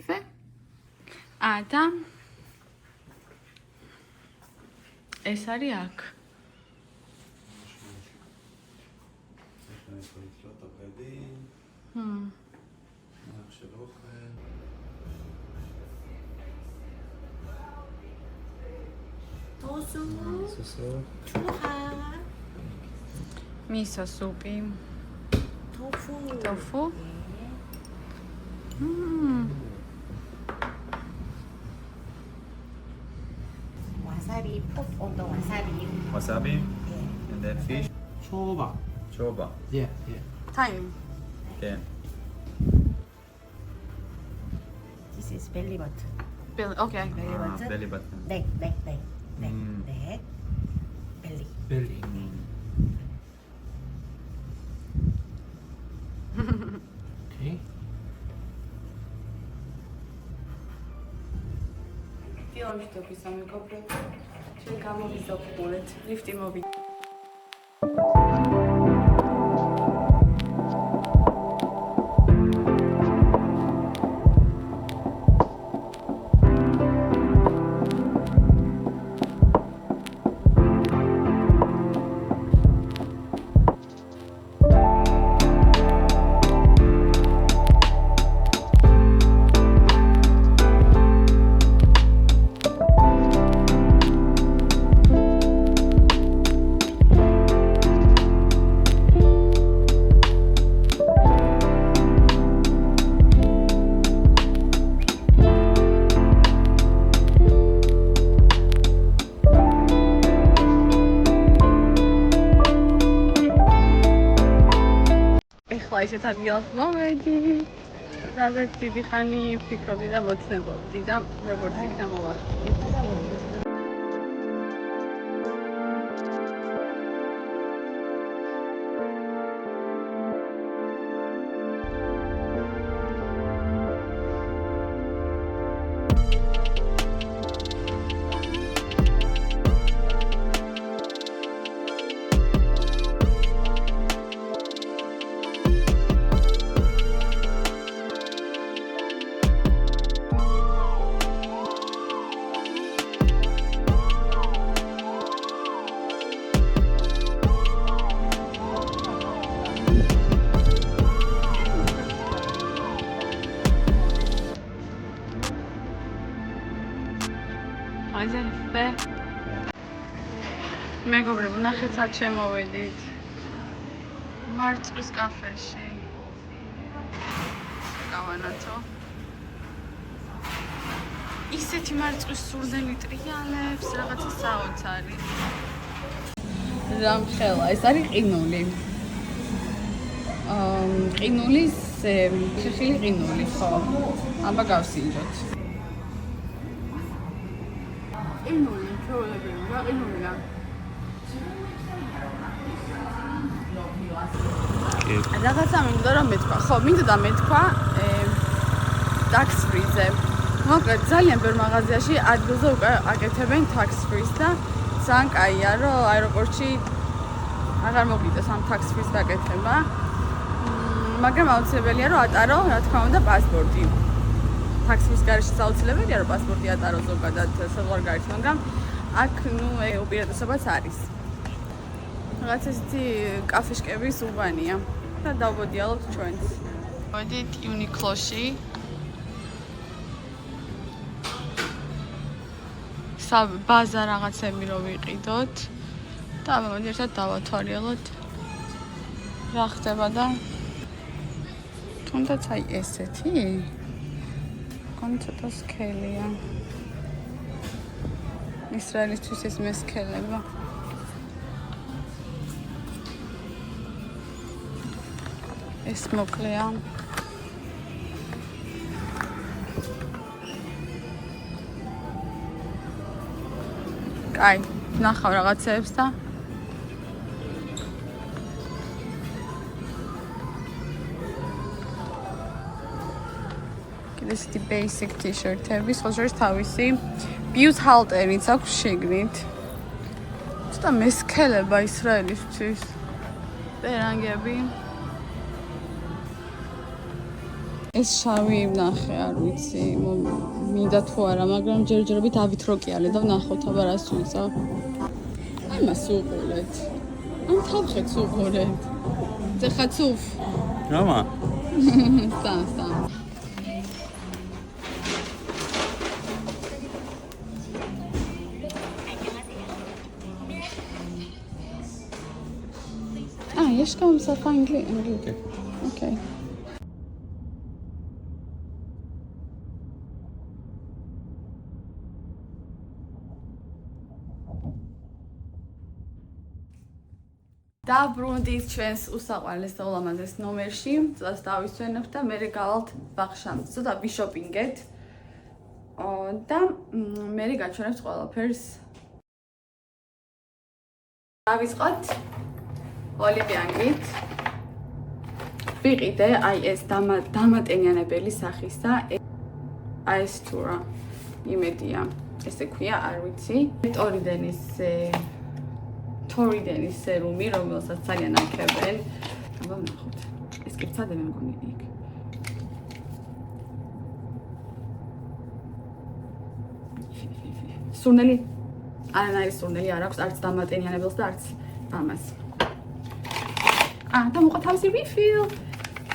ფე? და ეს არის აქ. יש לנו איפה לתלות את הבגדים. מערך של אוכל. סוסו. מיסו סופי. טופו. 와사비 put on the wasabi. Wasabi. And then fish. 초밥. Choba. Yeah. 타임. כן. This is belly button. 오케이. Belly button. belly button. 넥. belly. belly. Okay. დიალექტები სამეგობრებო. ჩვენ გამოვიზაფხულეთ. ლიფტი მოვიდა. ისეთ ადგილას მოვედი. სადაც დიდი ხანი ვფიქრობდი და მოცნებობდი და როგორც იქნა მოვახდინე. აიზენფე მეგობრებო, ნახეთ, სად შემოვედით მარწყვის კაფეში. კავანათო. ისეთი მარწყვის სურნელი ტრიალებს, რაღაცა საოცარი. რამხელა, ეს არის ყინული. ყინულის ხეხილი ყინული, ხო. აბა გავსინჯოთ. ყინული, ჩვეულებრივი, რა ყინულია? რაღაცა მინდოდა რომ მეთქვა. ხო, მინდოდა მეთქვა tax free-ზე. მაგრამ ძალიან ბევრ მაღაზიაში ადგილზე უკვე აკეთებენ tax free-ს და ძალიან კაია, რომ აეროპორტში აღარ მოგვიწევს ამ tax free-ს გაკეთება. მაგრამ აუცილებელია რომ ატარო, რა თქმა უნდა, პასპორტი. tax free-ს გარეშე აუცილებელია რომ პასპორტი ატარო ზოგადად საზღვარ გარეთ, მაგრამ აქ ნუ უპირატესობაც არის. რაღაც ესეთი კაფეშკების უბანია და დავგოდიალობთ ჩვენც. მოდით Uniqlo-ში. ბაზა რაღაცები რო ვიყიდოთ და აბა მოდი ერთად დავათვალიეროთ რა ხდება და თუნდაც აი ესეთი კონი ცოტა სქელია ისრაელისთვის ეს მესქელება ეს მოკლეა აი, ნახავ რაღაცებს და კიდე ესეთი basic t-shirt-ები, სხვა შორის თავისი ბიუს ჰალტერიც აქვს შიგნით. ცოტა მესქელება ისრაელისთვის. პერანგები. ეს შავი ნახე, არ ვიცი, მინდა თუ არა, მაგრამ ჯერჯერობით ავითროკიალე და ვნახოთ აბა რას ვიწავ. აი მას უყურეთ. ამ თავხეთს უყურეთ. ეხლა ცუф. რამა? სამ. יש גם שפה אנגלית. אוקיי. დაბრუნდით ჩვენს უსაყვარლეს და ულამაზეს ნომერში, წელს დავისვენებთ და მე გავალთ ბახშამს. ცოტა ვიშოპინგეთ. და მე გაჩვენებთ ყველაფერს. დავიწყოთ ოლივიანგით. ვიყიდე აი ეს დამატენიანებელი სახის და აი ეს თურა იმედია. ესე ქვია, არ ვიცი. თორიდენის სერუმი, რომელსაც ძალიან აქებენ. აბა ვნახოთ. ეს კი ცადე მე მგონი იქ. სურნელი? არანაირი სურნელი არ აქვს, არც დამატენიანებელს და არც ამას. და მოყვა თავისი refill.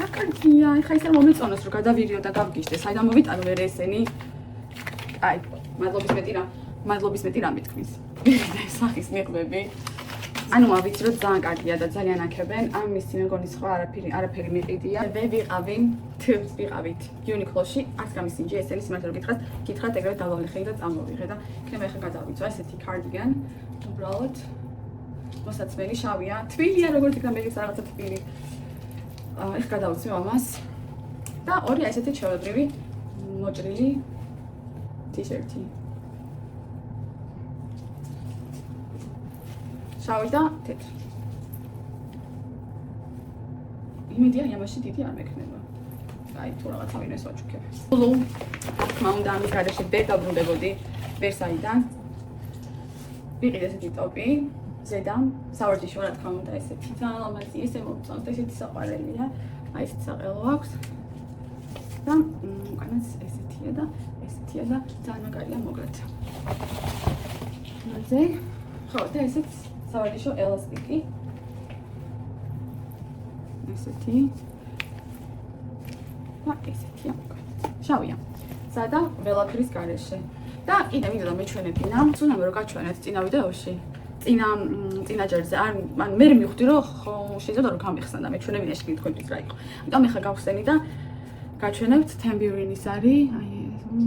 რა კარგია, ეხლა ისე მომეწონოს რომ გადავირიო და გავგიჟდე, საიდან მოვიტანო ვერ ესენი. აი, მადლობის მეტი რამე თქვის. სახის მიღბები. ანუ ავიცი რომ ძალიან კარგია და ძალიან აქებენ. ამის მეგონის სხვა არაფერი მიყიდია. მე ვიყავით Uniqlo-ში, არც გამისინჯე ესენი სიმართლე რომ გითხრათ ეგრევე დავავლეხე და წამოვიღე და იქნება ეხლა გადავიწვა ესეთი cardigan. უბრალოდ მოსაცმელი შავია. თბილია როგორც იქნა მე რაღაცა თბილი. ეხლა გადავწევ ამას. და ორი ესეთი ჩვეულებრივი მოჭრილი t-shirt-ი. შავი და თეთრი. იმედია ამაში დიდი არ მექნება. აი თუ რაღაცა ვინმეს ვაჩუქებ. ბლუ. თქმა უნდა ამის გარეშე ვერ დაბრუნდებოდი ვერსაიდან. ვიყიდე ესეთი ტოპი. ზედამ სავარჯიშო რა თქმა უნდა ესეთი ძალიან ლამაზი ესე მომწონს ესეთი საყვარელია აი ესეთი საყელო აქვს და უკანაც ესეთია და ძალიან მაგარია მოგეთ მაზე ხო და ესეც სავარჯიშო ელასტიკი ესეთი და ესეთია შავია სადა ველაფრის გარეშე და კიდე მინდოდა მეჩვენებინა თუნდაც რომ გაჩვენეთ წინა ვიდეოში წინა ჯერზე არ მან მე მივხვდი რომ შეიძლება რომ გამიხსნა და მეჩვენებინაში თქვენთვის რა იყო. ამიტომ ეხლა გავხსენი და გაჩვენებთ თემბიურინის არის, აი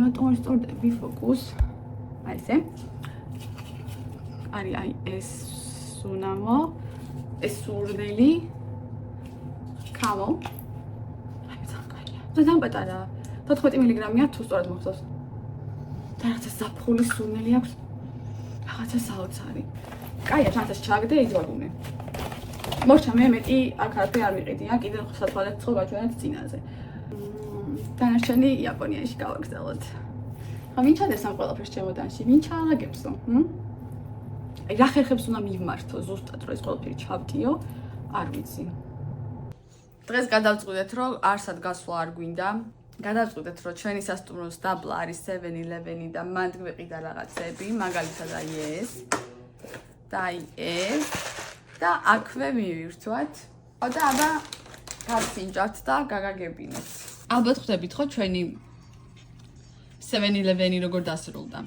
რატომ არ სწორდები ფოკუს? აი ესე. არის აი ეს სუნამო, ეს სურნელი. კამო. აი ძაღლია. ძალიან პატარა. 14 მილიგრამია თუ სწორად მოხსოვს. და რაღაცა ზაფხულის სურნელი აქვს. რაღაცა საოცარი. კაია, ჩანთას ჩაგდე იძვალუნე. მორჩა მე მეტი აქ არაფერი არ მიყიდია, კიდევ საწყალეცხო გაჩვენეთ წინაზე. დანარჩენი იაპონიაში გავაგზავნოთ. ხა ვინ ჩადეს ამ ყველაფერს ჩემოდანში? ვინ ჩააგებსო? აი რა ხერხებს უნდა მივმართო ზუსტად რომ ეს ყველაფერი ჩავტიო? არ ვიცი. დღეს გადავწყვიტეთ რომ არსად გასვლა არ გვინდა. გადავწყვიტეთ რომ ჩვენი სასტუმროს დაბლა არის 7-Eleven და მან გვიყიდა რაღაცები, მაგალითად აი ეს. და აი ეს და აქვე მივირთვათ. და აბა გავსინჯავთ და გაგაგებინეთ. ალბათ ხვდებით ხო ჩვენი 7-Eleven როგორ დასრულდა.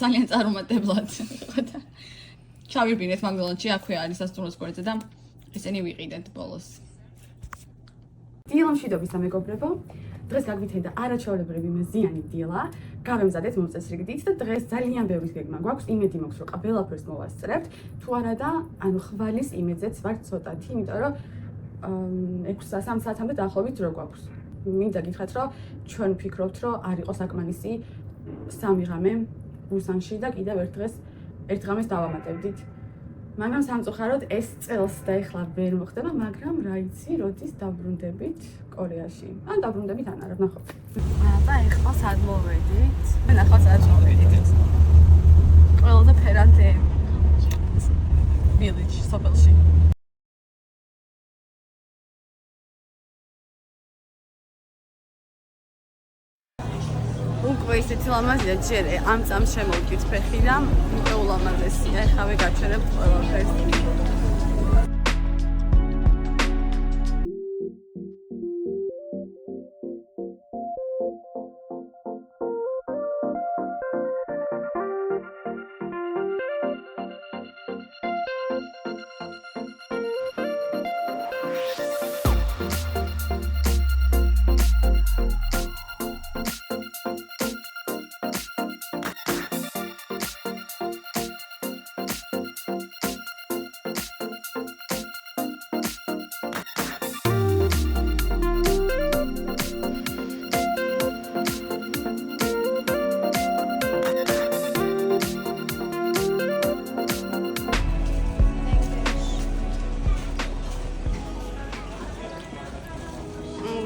ძალიან წარუმატებლად. ჩავიბინეთ მაგდონალდში, აქვე არის სასტუმროს გვერდზე და ესენი ვიყიდეთ ბოლოს. დილა მშვიდობის სამეგობრებო. დღეს გაგვითენდა არაჩვეულებრივი მზიანი დილა. გავემზადეთ მომწესრიგდით და დღეს ძალიან ბევრი გეგმა გვაქვს. იმედი მაქვს რომ ყველაფერს მოვასწრებთ. თუ არა და ანუ ხვალის იმედზეც ვარ ცოტათი, იმიტომ რომ 3 საათამდე დაახლოებით დრო გვაქვს. მინდა გითხრათ რომ ჩვენ ვფიქრობთ რომ არ იყო საკმარისი 3 ღამე ბუსანში და კიდევ ერთ ღამეს დავამატებდით. მაგრამ სამწუხაროდ ეს წელს და ეხლა ვერ მოხდება, მაგრამ რა იცი, როდის დაბრუნდებით კორეაში. ან დაბრუნდებით ან არა, ნახავთ. და ეხლა სად მოვედით? მე ნახავთ სად მოვედით. ყველაზე ფერადე village სოფელში. უკვე ისეთი ლამაზია, ჯერ ამ წამს შემოვიდით ფეხი და უკვე ულამაზესია. ეხავე გაჩვენებთ ყველაფერს.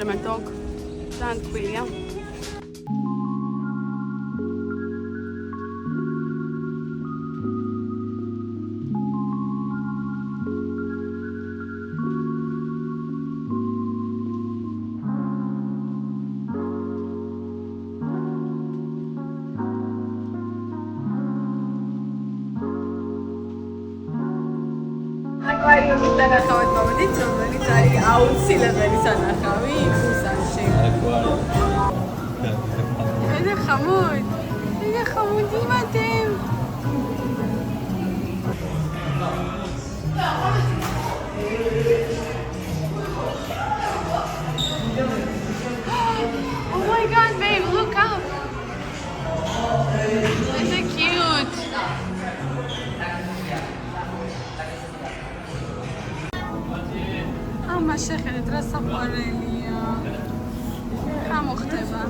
My dog, Dan William. აკვარიუმის დანახავად მოვედით, რომელიც არის აუცილებელი სანახავი ბუსანში. ენა ხამოდი მათემ. Oh my god, babe, look up. That's so cute. ამა შეხედეთ რა საყვარელია. რა მოხდება?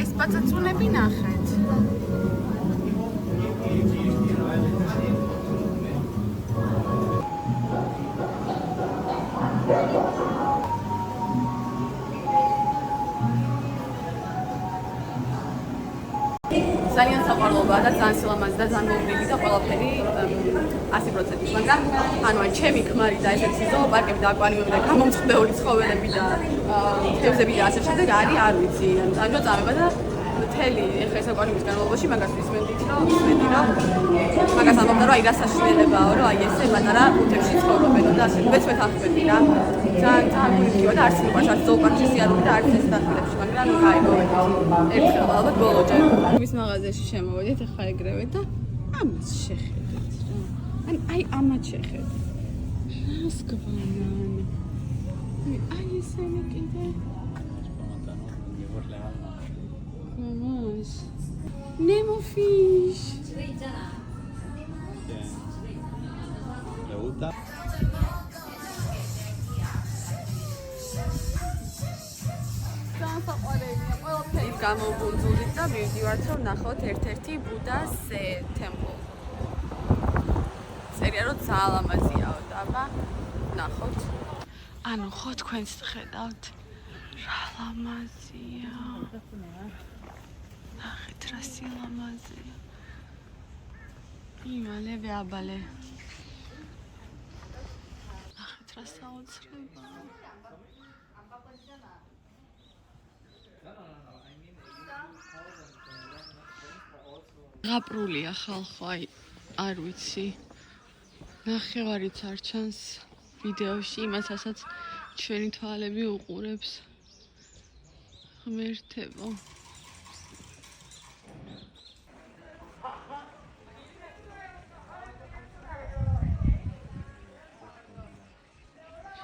ეს პაწაწუნები ნახეთ. ძალიან საყვარლობაა და ძალიან სილამაზი და ძალიან მოვლილი და ყველაფერი 100%. მაგრამ ანუ აი ჩემი ქმარი და ესეთი ზოოპარკები და აკვარიუმები და გამომწყდეული ცხოველები და თევზები და ასე შემდეგ არის, არ ვიცი. ანუ წამება და მთელი ეხლა ეს აკვარიუმის განმავლობაში მაგას ვისმენდი რომ მაგას ამბობდა რომ აი რა საშინელებაა რომ აი ესე პატარა ბუთებში ცხოვრობენ და ასე მეც ვეთანხმები რა. ძალიან გულისხმობა და არც მიყვარს არც ზოოპარკში სიარული და არც ეს დახმარებში, მაგრამ აი მოვედით. ერთხელ ალბათ ბოლოჯერ ის მაღაზიაში შემოვედით, ახლა ეგრევე და ამას შეხედეთ რა. აი ამათ შეხედეთ. რას გვანან? აი ესენი კიდე. მამას. Nemo fish. იქ გამოვგუნდულით და მივდივართ რომ ნახოთ ერთ-ერთი ბუდას temple. წერია რომ ძალიან ლამაზიაო დაბა. ნახოთ. ანუ ხო თქვენს ხედავთ რა ლამაზია. ნახეთ რა სილამაზეა. იმალე ვეაბალე. ნახეთ რა საოცრება. გაპრულია ხალხო, აი არ ვიცი. ნახევარიც არ ჩანს ვიდეოში იმასაც ჩვენი თვალები უყურებს. ღმერთებო.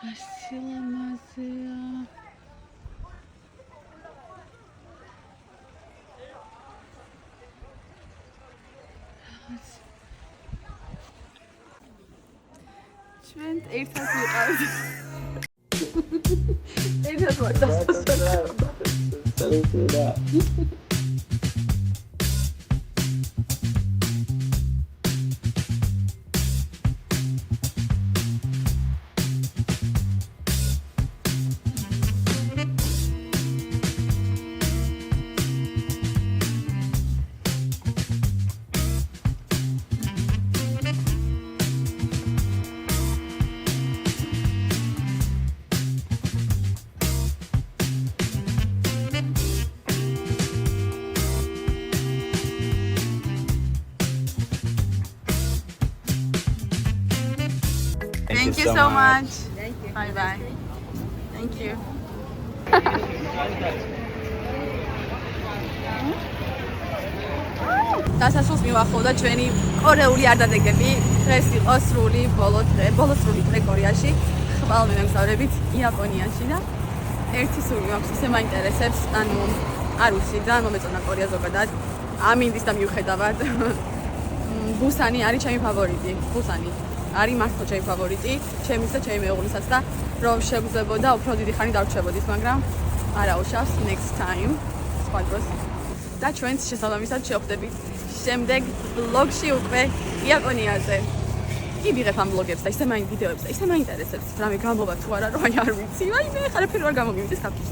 რა სილამაზეა. ჩვენ ერთად ვიყავით. ერთად ვარ დასასწრებად. Thank you so much. Bye bye. Thank you. დასასრულს მივახოვდა ჩვენი კორეული არდადეგები. დღეს იყო სრული ბოლო დღე კორეაში. ხვალ მემგზავრებით იაპონიაში და ერთი სული მაქვს, ისე მაინტერესებს, ანუ არ ვიცი, ძალიან მომეწონა კორეა ზოგადად. ამინდის და მიუხედავად. ბუსანი არის ჩემი ფავორიტი. ბუსანი არის მართლა ჩემი ფავორიტი, ჩემის და ჩემი მეუღლისაც და რომ შეგვიძლებოდა უფრო დიდი ხანი დავრჩებოდით, მაგრამ არა უშავს next time. სხვა დროს. და ჩვენც შესაბამისად შევხვდებით შემდეგ ვლოგში უკვე იაპონიაზე. კი ვიღებ ამ ვლოგებს და ისე ვიდეოებს და ისე მაინტერესებს, რამე გამოვა თუ არა, რომ არ ვიცი. აი მე ხარ ფერ ვარ გამომივიდეს კაფეში.